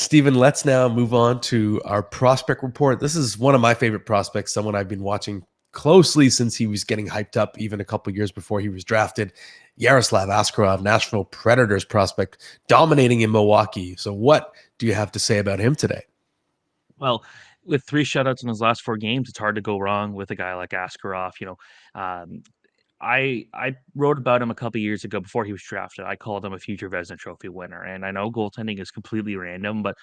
Stephen, let's now move on to our prospect report. This is one of my favorite prospects, someone I've been watching closely since he was getting hyped up even a couple years before he was drafted. Yaroslav Askarov, Nashville Predators prospect, dominating in Milwaukee. So what do you have to say about him today? Well, with 3 shutouts in his last 4 games, it's hard to go wrong with a guy like Askarov. Um, I wrote about him a couple years ago before he was drafted. I called him a future Vezina Trophy winner, and I know goaltending is completely random, but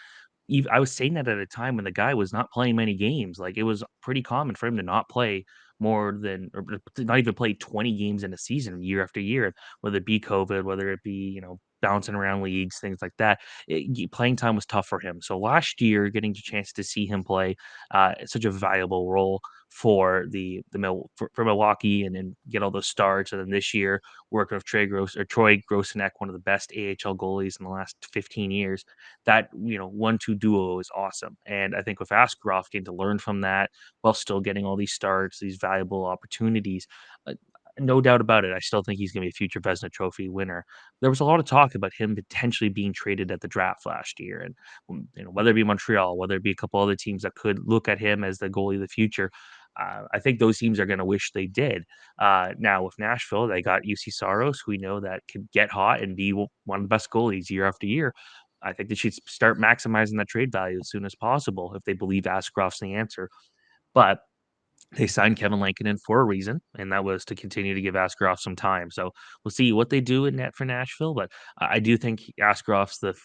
I was saying that at a time when the guy was not playing many games. Like, it was pretty common for him to not play more than or to not even play 20 games in a season year after year, whether it be COVID, whether it be, bouncing around leagues, things like that. Playing time was tough for him. So last year, getting a chance to see him play such a valuable role for for Milwaukee and get all those starts. And then this year, working with Troy Grossenek, one of the best AHL goalies in the last 15 years, that 1-2 duo is awesome. And I think with Askarov getting to learn from that while still getting all these starts, these valuable opportunities, uh, no doubt about it, I still think he's going to be a future Vezina Trophy winner. There was a lot of talk about him potentially being traded at the draft last year, and whether it be Montreal, whether it be a couple other teams that could look at him as the goalie of the future. I think those teams are going to wish they did. Now with Nashville, they got UC Saros, who we know that could get hot and be one of the best goalies year after year. I think they should start maximizing that trade value as soon as possible if they believe Askarov's the answer. But they signed Kevin Lankinen for a reason, and that was to continue to give Askarov some time. So we'll see what they do in net for Nashville. But I do think Askarov's the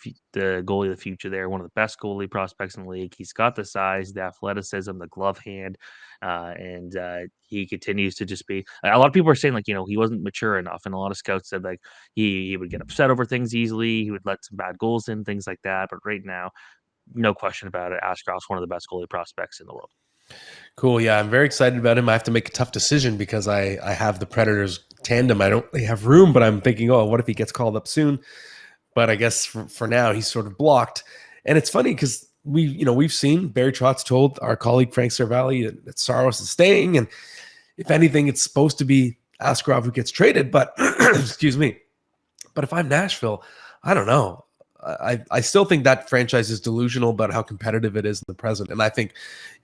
goalie of the future there, one of the best goalie prospects in the league. He's got the size, the athleticism, the glove hand, and he continues to just be. A lot of people are saying like he wasn't mature enough, and a lot of scouts said like he would get upset over things easily. He would let some bad goals in, things like that. But right now, no question about it, Askarov's one of the best goalie prospects in the world. Cool. Yeah, I'm very excited about him. I have to make a tough decision because I have the Predators tandem. I don't really have room, but I'm thinking, oh, what if he gets called up soon? But I guess for now he's sort of blocked. And it's funny because we've seen Barry Trotz told our colleague Frank Cervalli that Saros is staying, and if anything, it's supposed to be Askarov who gets traded. But excuse me. But if I'm Nashville, I don't know. I still think that franchise is delusional about how competitive it is in the present. And I think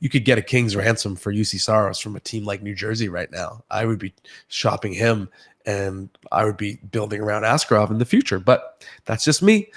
you could get a king's ransom for UC Saros from a team like New Jersey right now. I would be shopping him and I would be building around Askarov in the future. But that's just me.